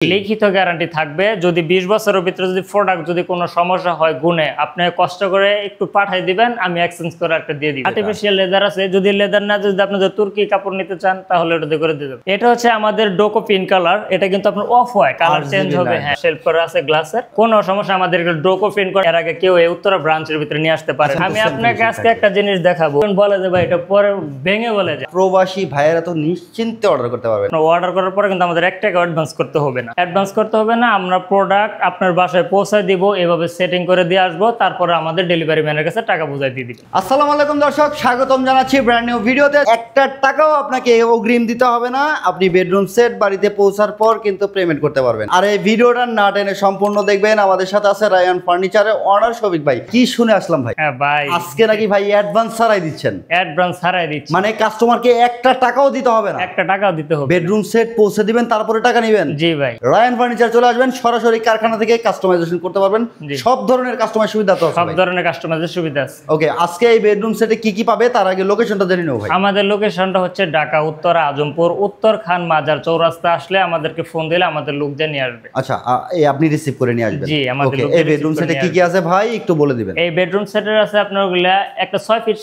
লিখিত গ্যারান্টি থাকবে। যদি 20 বছরের ভিতরে যদি প্রোডাক্ট যদি কোনো সমস্যা হয় গুণে, আপনি কষ্ট করে একটু পাঠিয়ে দিবেন, আমি এক্সচেঞ্জ করে একটা দিয়ে দিব। আর্টিফিশিয়াল লেদার আছে, যদি লেদার না যদি আপনাদের তুর্কি কাপড় নিতে চান তাহলে ওটা দিয়ে করে দিয়ে দেব। এটা হচ্ছে আমাদের ডোকো পিন কালার, এটা কিন্তু আপনার অফ হোয়াইট কালার চেঞ্জ হবে। হ্যাঁ, শেলফ করা আছে গ্লাসের, কোনো সমস্যা আমাদের ডোকো পিন করে এর আগে কেউ এই উত্তরা ব্রাঞ্চের ভিতরে নিয়ে আসতে পারে। আমি আপনাকে আজকে একটা জিনিস দেখাবো, বলে যে ভাই এটা পরে ভেঙে বলে যায়। প্রবাসী ভাইয়েরা তো নিশ্চিন্তে অর্ডার করতে পারবেন। অর্ডার করার পরে কিন্তু আমাদের 1 টাকা অ্যাডভান্স করতে হবে না, আমরা প্রোডাক্ট আপনার বাসায় পৌঁছায় দিব, এভাবে সেটিং করে দিয়ে আসবো, তারপরে আমাদের ডেলিভারি ম্যানের কাছে টাকা বুঝাই দিয়ে দিব। আসসালামু আলাইকুম দর্শক, স্বাগতম জানাচ্ছি ব্র্যান্ড নিউ ভিডিওতে। 1 টাকাও আপনাকে অগ্রিম দিতে হবে না, আপনি বেডরুম সেট বাড়িতে পৌঁছার পর কিন্তু পেমেন্ট করতে পারবেন। আর এই ভিডিওটা না টেনে সম্পূর্ণ দেখবেন। আমাদের সাথে আছে রায়ান ফার্নিচারের ওনার শফিক ভাই। কি শুনে আসলাম ভাই? হ্যাঁ ভাই, আজকে নাকি ভাই অ্যাডভান্স ছাড়াই দিচ্ছেন? অ্যাডভান্স ছাড়াই দিচ্ছি, মানে কাস্টমারকে 1 টাকাও দিতে হবে না? 1 টাকাও দিতে হবে। বেডরুম সেট পৌঁছে দিবেন, তারপরে টাকা নেবেন? জি ভাই। রায়ান ফার্নিচার চলে আসবেন, সরাসরি কারখানা থেকে কাস্টমাইজেশন করতে পারবেন। সব ধরনের কাস্টমাইজ সুবিধা তো আছে? সব ধরনের কাস্টমাইজের সুবিধা আছে। ওকে, আজকে এই বেডরুম সেটে কি কি পাবে তার আগে লোকেশনটা জেনে নেব ভাই। আমাদের লোকেশনটা হচ্ছে ঢাকা উত্তরা আজমপুর, উত্তর খান মাজার চৌরাস্তা। আসলে আমাদেরকে ফোন দিলে আমাদের লোক দিয়ে নিয়ে আসবে। আচ্ছা, এই আপনি রিসিভ করে নিয়ে আসবেন? জি, আমাদের লোক। এই বেডরুম সেটে কি কি আছে ভাই একটু বলে দিবেন। এই বেডরুম সেটের আছে আপনার ওগুলা একটা 6 ফিট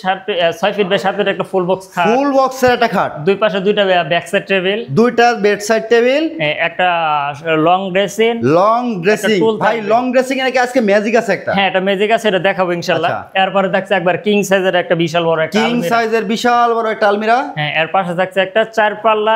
বাই 7 ফিট একটা ফুল বক্স খাট, ফুল বক্সের একটা খাট, দুই পাশে দুইটা ব্যাক সাইড টেবিল, দুইটা বেড সাইড টেবিল, একটা লং ড্রেসিং। ভাই লং ড্রেসিং এর কি আজকে ম্যাজিক আছে একটা? হ্যাঁ, এটা ম্যাজিক আছে, এটা দেখাবো ইনশাআল্লাহ। এরপরে থাকছে একবার কিং সাইজের একটা বিশাল বড় একটা কিং সাইজের বিশাল বড় একটা আলমিরা। হ্যাঁ, এর পাশে থাকছে একটা 4 পাল্লা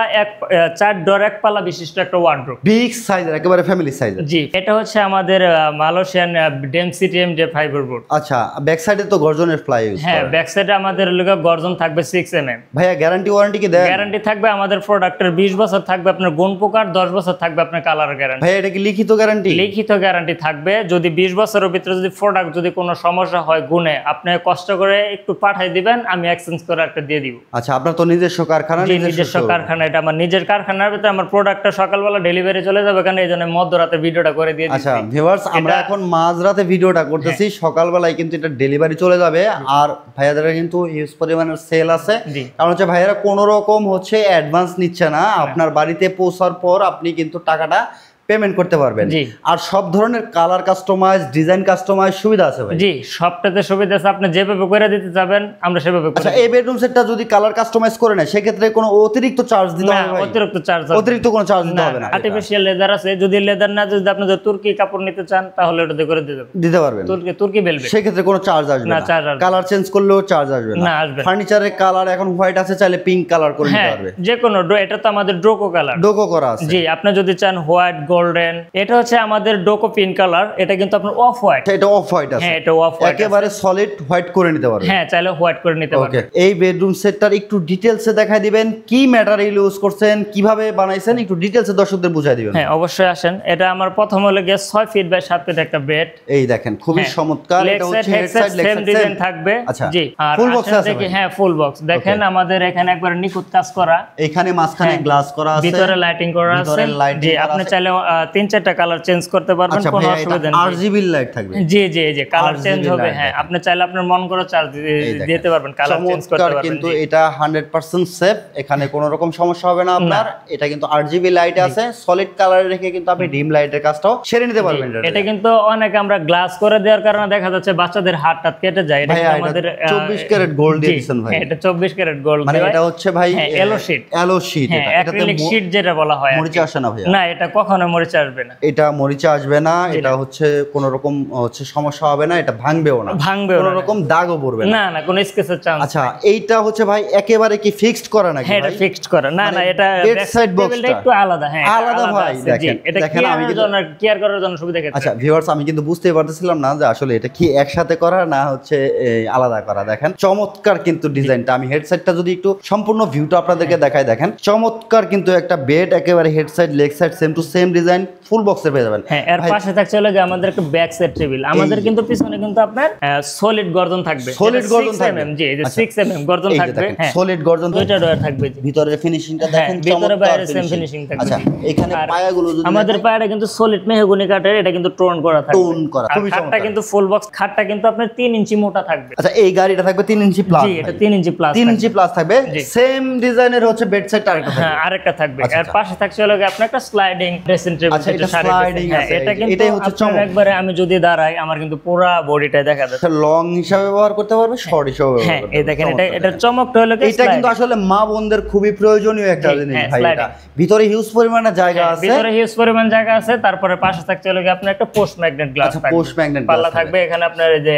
4 ডোর 1 পাল্লা বিশিষ্ট একটা ওয়ার্ডরোব, বিগ সাইজের, একেবারে ফ্যামিলি সাইজের। জি, এটা হচ্ছে আমাদের মালয়েশিয়ান ডেমসিটি এমডি ফাইবার বোর্ড। আচ্ছা, ব্যাক সাইডে তো গর্জনের প্লাই ইউজ করা? হ্যাঁ, ব্যাক সাইডে আমাদের লগা গর্জন থাকবে 6 mm। ভাইয়া গ্যারান্টি ওয়ারেন্টি কি দেন? গ্যারান্টি থাকবে আমাদের প্রোডাক্টের 20 বছর থাকবে আপনার গুণ পোকার, 10 বছর থাকবে আপনার কালার গ্যারান্টি। ভাই এটা কি লিখিত গ্যারান্টি? লিখিত গ্যারান্টি থাকবে। যদি 20 বছরের ভিতরে যদি প্রোডাক্ট যদি কোনো সমস্যা হয় গুণে, আপনি কষ্ট করে একটু পাঠিয়ে দিবেন, আমি এক্সচেঞ্জ করে একটা দিয়ে দিব। আচ্ছা, আপনার তো নিজস্ব কারখানা? নিজস্ব কারখানা, এটা আমার নিজের কারখানার ভিতরে আমার প্রোডাক্টটা সকালবেলা ডেলিভারি চলে যাবে, কারণ এইজন্য মধ্যরাতে ভিডিওটা করে দিয়ে দিচ্ছি। আচ্ছা ভিউয়ার্স, আমরা এখন মাঝরাতে ভিডিওটা করতেছি, সকালবেলায় কিন্তু এটা ডেলিভারি চলে যাবে। আর ভাইয়াদের কিন্তু হিউজ পরিমাণের সেল আছে, কারণ হচ্ছে ভাইয়ারা কোনো রকম হচ্ছে অ্যাডভান্স নিচ্ছে না। আপনার বাড়িতে পৌঁছার পর আপনি কিন্তু টাকাটা পেমেন্ট করতে পারবেন। আর সব ধরনের কালার কাস্টমাইজ, ডিজাইন কাস্টমাইজ সুবিধা আছে ভাই? জি, সবটাতে সুবিধা আছে, আপনি যেভাবে করে দিতে যাবেন আমরা সেভাবে করে। আচ্ছা, এই বেডরুম সেটটা যদি কালার কাস্টমাইজ করে নেয় সেক্ষেত্রে কোনো অতিরিক্ত চার্জ দিতে হবে? না, অতিরিক্ত কোনো চার্জ দিতে হবে না। আর্টিফিশিয়াল লেদার আছে, যদি লেদার না যদি আপনাদের তুর্কি কাপড় নিতে চান তাহলে ওটা দিয়ে করে দিতে পারবেন। তুর্কি বেলবে, সেক্ষেত্রে কোনো চার্জ আসবে না। কালার চেঞ্জ করলেও চার্জ আসবে না? ফার্নিচারের কালার এখন হোয়াইট আছে, চাইলে পিঙ্ক কালার করে নিতে পারবে। যে কোনো, এটা তো আমাদের ডোকো কালার, ডোকো করা আছে। জি, আপনি যদি চান হোয়াইট গোল্ডেন, এটা হচ্ছে আমাদের ডোকো পিন কালার, এটা কিন্তু আপনার অফ হোয়াইট। এটা অফ হোয়াইট আছে? হ্যাঁ, এটা অফ হোয়াইট, একেবারে সলিড হোয়াইট করে নিতে পারবে। হ্যাঁ, চাইলে হোয়াইট করে নিতে পারবে। ওকে, এই বেডরুম সেটটার একটু ডিটেইলসে দেখাই দিবেন, কি ম্যাটেরিয়াল ইউজ করছেন, কিভাবে বানাইছেন, একটু ডিটেইলসে দর্শকদের বুঝাই দিবেন। হ্যাঁ, অবশ্যই আসেন। এটা আমার প্রথম হলো গিয়ে 6 ফিট বাই 7 ফিট একটা বেড। এই দেখেন খুবই চমৎকার। এটা হচ্ছে হেড সাইড সেম ডিজাইন থাকবে। জি, আর ফুল বক্স আছে? হ্যাঁ, ফুল বক্স। দেখেন আমাদের এখানে একবার নিখুঁত কাজ করা, এখানে মাঝখানে গ্লাস করা আছে, ভিতরে লাইটিং করা আছে। জি, আপনি চাইলে 3-4টা কালার চেঞ্জ করতে পারবেন, কোনো অসুবিধা নেই। আরজিবি লাইট থাকবে? জি জি, এই যে কালার চেঞ্জ হবে। হ্যাঁ, আপনি চাইলে আপনার মন করে চার্জ দিতে পারবেন, কালার চেঞ্জ করতে পারবেন। কিন্তু এটা 100% সেফ, এখানে কোনো রকম সমস্যা হবে না আপনার। এটা কিন্তু আরজিবি লাইট আছে, সলিড কালার রেখে কিন্তু আপনি ডিম লাইটের কাজটাও সেরে নিতে পারবেন। এটা কিন্তু অনেক আমরা গ্লাস করে দেওয়ার কারণে দেখা যাচ্ছে বাচ্চাদের হাত টাত কেটে যায়। এটা আমাদের 24 ক্যারেট গোল্ড দিয়েছেন ভাই? এটা 24 ক্যারেট গোল্ড, মানে এটা হচ্ছে ভাই এলো শীট। এলো শীট, অ্যাক্রিলিক শীট যেটা বলা হয়। মরিচা আসে না ভাই? না, এটা কখনো মরিচা আসবে না। এটা মরিচা আসবে না, এটা হচ্ছে কোনো রকম হচ্ছে সমস্যা হবে না, এটা ভাঙবেও না, কোনো রকম দাগও পড়বে না। না, কোনো স্কেচের চান্স। আচ্ছা, এইটা হচ্ছে ভাই একেবারে কি ফিক্সড করা নাকি? হ্যাঁ, এটা ফিক্সড করা। না না, এটা বেড সাইড বক্সটা একটু আলাদা। হ্যাঁ, আলাদা ভাই। দেখেন আমি কিন্তু কেয়ার করার জন্য সুবিধা ক্ষেত্রে। আচ্ছা ভিউয়ার্স, আমি কিন্তু বুঝতেই পারতেছিলাম না যে আসলে এটা কি একসাথে করা না হচ্ছে আলাদা করা। দেখেন চমৎকার কিন্তু ডিজাইনটা। আমি হেডসেটটা যদি একটু সম্পূর্ণ ভিউটা আপনাদেরকে দেখাই, দেখেন চমৎকার কিন্তু একটা বেড, একেবারে head side leg side same to same design, full বক্সের পেয়ে যাবেন। হ্যাঁ, এর পাশে থাকছে হলো আমাদের একটা ব্যাক সাইড টেবিল। আমাদের কিন্তু পিছনে কিন্তু আপনার সলিড গর্জন থাকবে, সলিড গর্জন থাকবে। জি, এই যে 6 mm গর্জন থাকবে। হ্যাঁ, সলিড গর্জন, দুইটা ডয়ার থাকবে। ভিতরের ফিনিশিংটা দেখেন, ভিতরে বাইরে সেম ফিনিশিং থাকবে। আচ্ছা, এখানে পায়াগুলো যদি আমাদের পায়াটা কিন্তু সলিড মেহগনি কাঠের, এটা কিন্তু টোন করা থাকবে। টোন করা, খুবই চমৎকার। খাটটা কিন্তু ফুল বক্স, খাটটা কিন্তু আপনার 3 ইঞ্চি মোটা থাকবে। আচ্ছা, এই গাড়িটা থাকবে 3 ইঞ্চি প্লাস? জি, এটা 3 ইঞ্চি প্লাস, 3 ইঞ্চি প্লাস থাকবে। সেম ডিজাইনের হচ্ছে বেড সাইড আরেকটা থাকবে। হ্যাঁ, আরেকটা থাকবে। এর পাশে থাকছে হলো আপনার একটা স্লাইডিং ড্রেসিং সেন্টিমিটার আচ্ছা, এটা sliding আছে, এটা কিন্তু এটাই হচ্ছে আপনার চমক। একবারে আমি যদি দাঁড়াই আমার কিন্তু পুরো বডিটাই দেখা যাচ্ছে। লং হিসাবে ব্যবহার করতে পারবে, শর্ট হিসাবে ব্যবহার হ্যাঁ করতে এই পারবে। দেখেন চমৎকার এটা দেখেন। চমকটা হলো কি এটা কিন্তু আসলে মা বোনদের খুবই প্রয়োজনীয় একটা জি, জিনিস হ্যাঁ, ভাই। এটা sliding। ভিতরে হিউজ পরিমাণে জায়গা আছে, ভিতরে হিউজ পরিমাণ জায়গা আছে, তারপরে পাশে থাকছে হলো কি আপনার একটা পোস্ট ম্যাগনেট গ্লাস আচ্ছা, থাকবে, পোস্ট ম্যাগনেট পাল্লা থাকবে, এখানে আপনার এই যে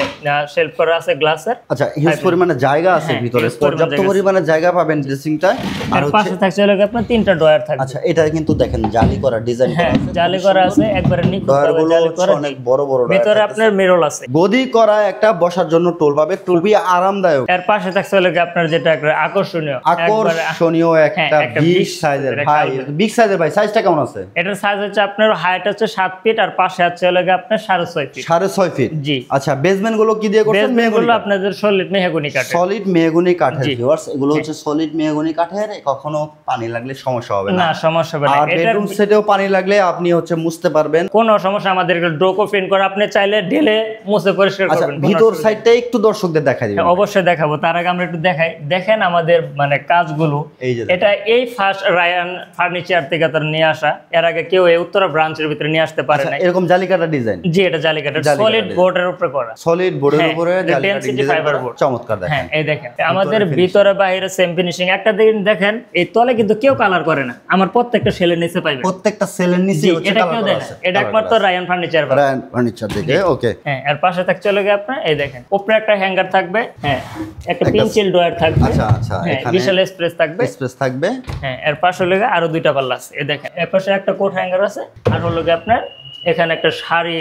শেলফ করা আছে গ্লাসের। আচ্ছা, হিউজ পরিমাণে জায়গা আছে হ্যাঁ, ভিতরে, huge পরিমাণে পর্যাপ্ত জায়গা আছে। পরিমাণে জায়গা পাবেন ড্রেসিংটা। আর আর পাশে থাকছে হলো কি আপনার 3টা ড্রয়ার থাকবে। আচ্ছা, এটা কিন্তু দেখেন জালি করা, ডিজাইন করা হ্যাঁ আছে, জালি করা আছে, একবারে নিখুঁত ভাবে ডয়ারগুলো জালি করা, অনেক বড় বড় ডয়ার ভিতরে থাকতেছে। আপনার মিরর আছে। গদি করা একটা বসার জন্য টুল পাবে, খুবই আরামদায়ক, এর পাশে থাকছে হলো কি আপনার যেটা একটা আকর্ষণীয় একবারে আকর্ষণীয় একটা একটা বিগ big সাইজের size-এর ভাই। একটা বিগ সাইজের ভাই, সাইজটা কেমন আছে? এটার সাইজ হচ্ছে আপনার হাইট হচ্ছে 7 ফিট আর পাশে আছে হলো কি আপনার 6.5 ফিট। 6.5 ফিট। জি। আচ্ছা, বেসমেন্ট গুলো কি দিয়ে করছেন? বেসমেন্ট গুলো আপনাদের সলিড মেহগনি কাঠের। সলিড মেহগনি কাঠের জি। ভিউয়ার্স, এগুলো হচ্ছে সলিড মেহগনি কাঠের, কখনো পানি লাগলে সমস্যা হবে না। না সমস্যা হবে না। আর এটার বেডরুম সেটেও পানি লাগলে আপনি হচ্ছে মুছতে পারবেন। কোনো সমস্যা, আমাদের ড্রোকো প্রিন্ট করে আপনি চাইলে ঢেলে মুছে পরিষ্কার আচ্ছা, করবেন। ভিতর সাইডটা একটু দর্শকদের দেখা দিবেন। অবশ্যই দেখাবো, তার আগে আমরা একটু দেখাই। দেখেন আমাদের মানে কাজগুলো, এই যে এটা এই ফার্স্ট রায়ান ফার্নিচার থেকে তার নিয়ে আসা, এর আগে কেউ এই উত্তরা ব্রাঞ্চের ভিতরে নিয়ে আসতে পারে না। এরকম জালিকাটা ডিজাইন। জি, এটা জালিকাটার জালিকাটা সলিড design। বোর্ডের উপরে করা। সলিড বোর্ডের হ্যাঁ, উপরে এটা জালিকাটা density ডিজাইন fiber করা, board। চমৎকার দেখেন। হ্যাঁ এই দেখেন আমাদের ভিতরে বাইরে সেম ফিনিশিং। একটা দিন দেখেন এই তলে কিন্তু কেউ কালার করে না, আমার প্রত্যেকটা সেলের নিচে পাইবেন। প্রত্যেকটা সেলের নিচে জি, হচ্ছে এটা কালার কেউ করা দেয় না, আছে। এটা একমাত্র রায়ান ফার্নিচার। রায়ান ফার্নিচার থেকে। ওকে। হ্যাঁ এর পাশে থাকছে চলে গিয়ে আপনার এই দেখেন উপরে একটা হ্যাঙ্গার থাকবে, হ্যাঁ একটা পিনচিল ড্রয়ার থাকবে। আচ্ছা আচ্ছা, হ্যাঁ এখানে বিশাল স্পেস থাকবে। স্পেস থাকবে। হ্যাঁ এর পাশে হলো গিয়ে আরো 2টা পাল্লা আছে, এই দেখেন এর পাশে একটা কোট হ্যাঙ্গার আছে, আর হলো গিয়ে আপনার এখানে একটা শাড়ি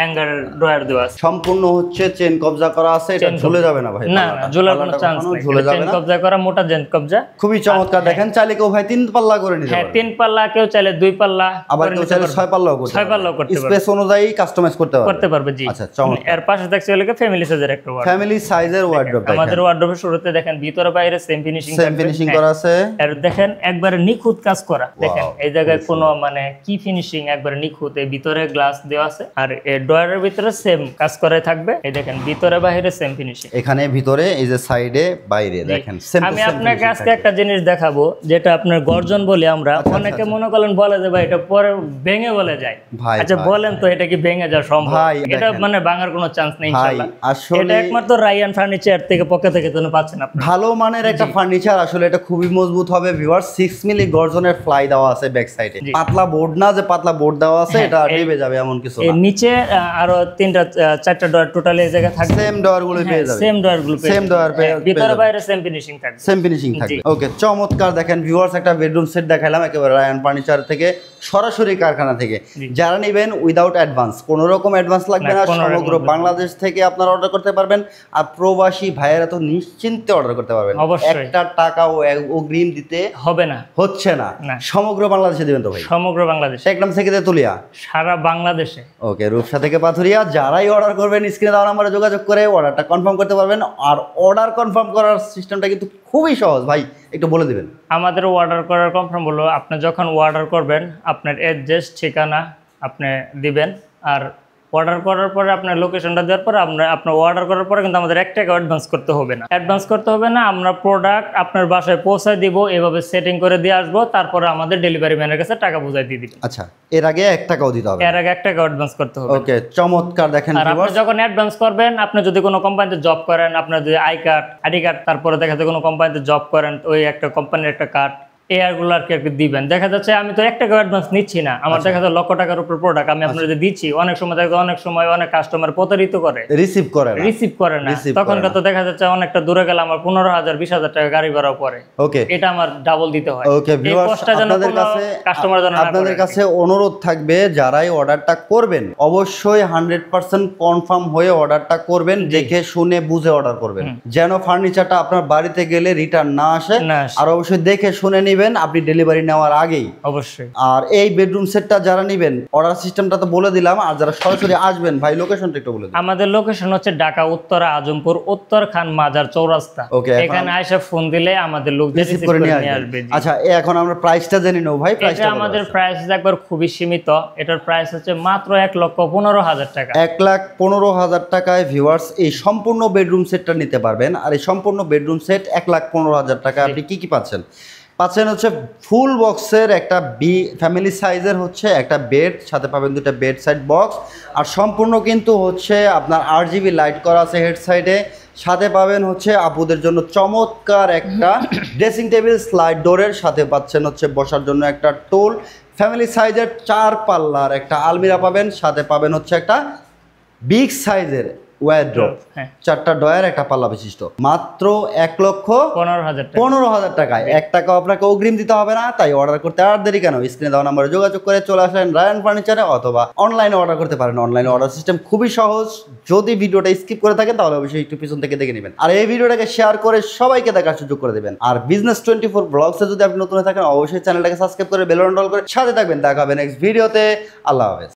হ্যাঙ্গার ড্রয়ার দেওয়া আছে। সম্পূর্ণ হচ্ছে চেন কবজা করা আছে, এটা ঝুলে যাবে না ভাই। না না, ঝুলার কোনো চান্স নেই, ঝুলে যাবে চেন না। কবজা করা, মোটা চেন কবজা। খুবই চমৎকার দেখেন, চাইলে কেউ ভাই 3 পাল্লা করে নিতে হ্যাঁ পারবে। 3 পাল্লা, কেউ চাইলে 2 পাল্লা, আবার কেউ চাইলে 6 পাল্লাও করতে 6 পাল্লাও করতে পারবে, স্পেস অনুযায়ী কাস্টমাইজ করতে পারবে। করতে পারবে। জি। আচ্ছা, চমৎকার। এর পাশে থাকছে হলো গিয়ে ফ্যামিলি সাইজের একটা ওয়ার্ডরোব। ফ্যামিলি সাইজের ওয়ার্ডরোব দেখেন। আমাদের ওয়ার্ডরোবের শুরুতে দেখেন ভিতরে বাইরে সেম ফিনিশিং সেম ফিনিশিং করা আছে। আর দেখেন একবারে নিখুঁত কাজ করা। দেখেন এই জায়গায় কোনো মানে কি ফিনিশিং, একবারে নিখুঁত। এই ভিতরে গ্লাস দেওয়া আছে, আর এই ডয়ারের ভিতরে সেম কাজ করে থাকবে। এই দেখেন ভিতরে বাইরে সেম ফিনিশিং। এখানে ভিতরে এই যে সাইডে বাইরে দেখেন সেম। আমি আপনাকে আজকে একটা জিনিস দেখাবো, যেটা আপনার গর্জন বলি আমরা। অনেকে মনে করেন বলে যে ভাই এটা পরে ভেঙে বলে যায়। ভাই, আচ্ছা বলেন তো এটা কি ভেঙে যাওয়া সম্ভব? ভাই, এটা দেখেন। মানে ভাঙার কোনো চান্স নেই ইনশাআল্লাহ। আসলে এটা একমাত্র রায়ান ফার্নিচার থেকে পক্ষ থেকে তো পাচ্ছেন আপনি। ভালো মানের একটা ফার্নিচার, আসলে এটা খুবই মজবুত হবে ভিউয়ার্স। 6 মিলি গর্জনের ফ্লাই দেওয়া আছে ব্যাক সাইডে। পাতলা বোর্ড না যে পাতলা বোর্ড দেওয়া আছে এটা নেবে যাবে এমন কিছু এর না। নিচে আরো 4টা ডয়ার টোটাল এই জায়গা থাকবে। সেম ডয়ার গুলো পেয়ে যাবে। সেম ডয়ার গুলো সেম ডয়ার পেয়ে ভিতরে বাইরে সেম ফিনিশিং থাকবে। সেম ফিনিশিং থাকবে। ওকে, চমৎকার দেখেন ভিউয়ার্স, একটা বেডরুম সেট দেখাইলাম একেবারে রায়ান ফার্নিচার থেকে, সরাসরি কারখানা থেকে। যারা নেবেন উইদাউট অ্যাডভান্স, কোনো রকম অ্যাডভান্স লাগবে না, সমগ্র বাংলাদেশ থেকে আপনারা অর্ডার করতে পারবেন। আর প্রবাসী ভাইয়েরা তো নিশ্চিন্তে অর্ডার করতে পারবেন, একটা টাকাও অগ্রিম দিতে হবে না, হচ্ছে না। সমগ্র বাংলাদেশে দিবেন তো ভাই? সমগ্র বাংলাদেশে, একদম থেকে তেতুলিয়া, সারা বাংলাদেশে। ওকে, রূপসা থেকে পাথুরিয়া। যারাই অর্ডার করবেন স্ক্রিনে দেওয়া নাম্বারে যোগাযোগ করে অর্ডারটা কনফার্ম করতে পারবেন। আর অর্ডার কনফার্ম করার সিস্টেমটা কিন্তু খুবই সহজ ভাই, একটু বলে দিবেন। আমাদের অর্ডার করার কনফার্ম হলো, আপনি যখন অর্ডার করবেন আপনার অ্যাড্রেস ঠিকানা আপনি দিবেন, আর অর্ডার করার পরে আপনার লোকেশনটা দেওয়ার পরে আপনার অর্ডার করার পরে কিন্তু আমাদের 1 টাকা অ্যাডভান্স করতে হবে না। অ্যাডভান্স করতে হবে না, আমরা প্রোডাক্ট আপনার বাসায় পৌঁছায় দিব, এভাবে সেটিং করে দিয়ে আসবো, তারপরে আমাদের ডেলিভারি ম্যানের কাছে টাকা বুঝাই দিয়ে দিবেন। আচ্ছা, এর আগে 1 টাকাও দিতে হবে? এর আগে 1 টাকা অ্যাডভান্স করতে হবে। ওকে, চমৎকার দেখেন। আর আপনি যখন অ্যাডভান্স করবেন, আপনি যদি কোনো কোম্পানিতে জব করেন, আপনার যদি আইডি কার্ড, তারপরে দেখা যাচ্ছে কোনো কোম্পানিতে জব করেন, ওই একটা কোম্পানির একটা কার্ড, এয়ারগুলো আর কি দিবেন। দেখা যাচ্ছে আমি তো 1 টাকা অ্যাডভান্স নিচ্ছি না, আমার দেখা যাচ্ছে লক্ষ টাকার উপর প্রোডাক্ট আমি আপনাদের দিচ্ছি। অনেক সময় দেখা যায় অনেক কাস্টমার প্রতারিত করে, রিসিভ করে না। তখন তো দেখা যাচ্ছে অনেকটা দূরে গেলে আমার 15,000 20,000 টাকা গাড়ি ভাড়া পড়ে। ওকে, এটা আমার ডাবল দিতে হয়। ওকে ভিউয়ার্স, আপনাদের কাছে অনুরোধ থাকবে, যারাই অর্ডারটা করবেন অবশ্যই 100% কনফার্ম হয়ে অর্ডারটা করবেন, দেখে শুনে বুঝে অর্ডার করবেন, যেন ফার্নিচারটা আপনার বাড়িতে গেলে রিটার্ন না আসে। আর অবশ্যই দেখে শুনে আপনি ডেলিভারি নেওয়ার আগেই অবশ্যই। আর এই বেডরুম সেটটা যারা নেবেন, অর্ডার সিস্টেমটা তো বলে দিলাম, আর যারা সরাসরি আসবেন ভাই লোকেশনটা একটু বলে দিন। আমাদের লোকেশন হচ্ছে ঢাকা উত্তরা আজমপুর উত্তর খান মাজার চৌরাস্তা। এখানে এসে ফোন দিলে আমাদের লোক রিসিভ করে নিয়ে আসবে। আচ্ছা, এখন আমরা প্রাইসটা জেনে নেব ভাই। প্রাইসটা আমাদের প্রাইস একবার খুবই সীমিত, এটার প্রাইস হচ্ছে মাত্র 1,15,000 টাকা। 1,15,000 টাকায় ভিউয়ার্স এই সম্পূর্ণ বেডরুম সেটটা নিতে পারবেন। আর এই সম্পূর্ণ বেডরুম সেট 1,15,000 টাকা আপনি কি পাচ্ছেন? পাচ্ছেন হচ্ছে ফুল বক্সের একটা ফ্যামিলি সাইজের হচ্ছে একটা বেড, সাথে পাবেন দুটো বেড সাইড বক্স, আর সম্পূর্ণ কিন্তু হচ্ছে আপনার RGB লাইট করা আছে হেড সাইডে। সাথে পাবেন হচ্ছে আপুদের জন্য চমৎকার একটা ড্রেসিং টেবিল স্লাইড ডোরের, সাথে পাচ্ছেন হচ্ছে বসার জন্য একটা টোল, ফ্যামিলি সাইজের 4 পাল্লার একটা আলমিরা পাবেন, সাথে পাবেন হচ্ছে একটা বিগ সাইজের ওয়ারড্রপ, 4টা ডয়ার একটা পাল্লা বিশিষ্ট, মাত্র ১,১৫,০০০ টাকায়। 1 টাকা আপনাকে অগ্রিম দিতে হবে না, তাই অর্ডার করতে আর দেরি কেন? স্ক্রিনে দেওয়া নাম্বারে যোগাযোগ করে চলে আসেন রায়ান ফার্নিচারে, অথবা অনলাইনে অর্ডার করতে পারেন। অনলাইনে অর্ডার সিস্টেম খুবই সহজ। যদি ভিডিওটা স্কিপ করে থাকেন তাহলে অবশ্যই একটু পিছন থেকে দেখে নেবেন, আর এই ভিডিওটাকে শেয়ার করে সবাইকে দেখার সুযোগ করে দেবেন। আর বিজনেস 24 ব্লগসে যদি আপনি নতুন থাকেন অবশ্যই চ্যানেলটাকে সাবস্ক্রাইব করে বেল আইকন অল করে সাথে থাকবেন। দেখা হবে নেক্সট ভিডিওতে। আল্লাহ হাফেজ।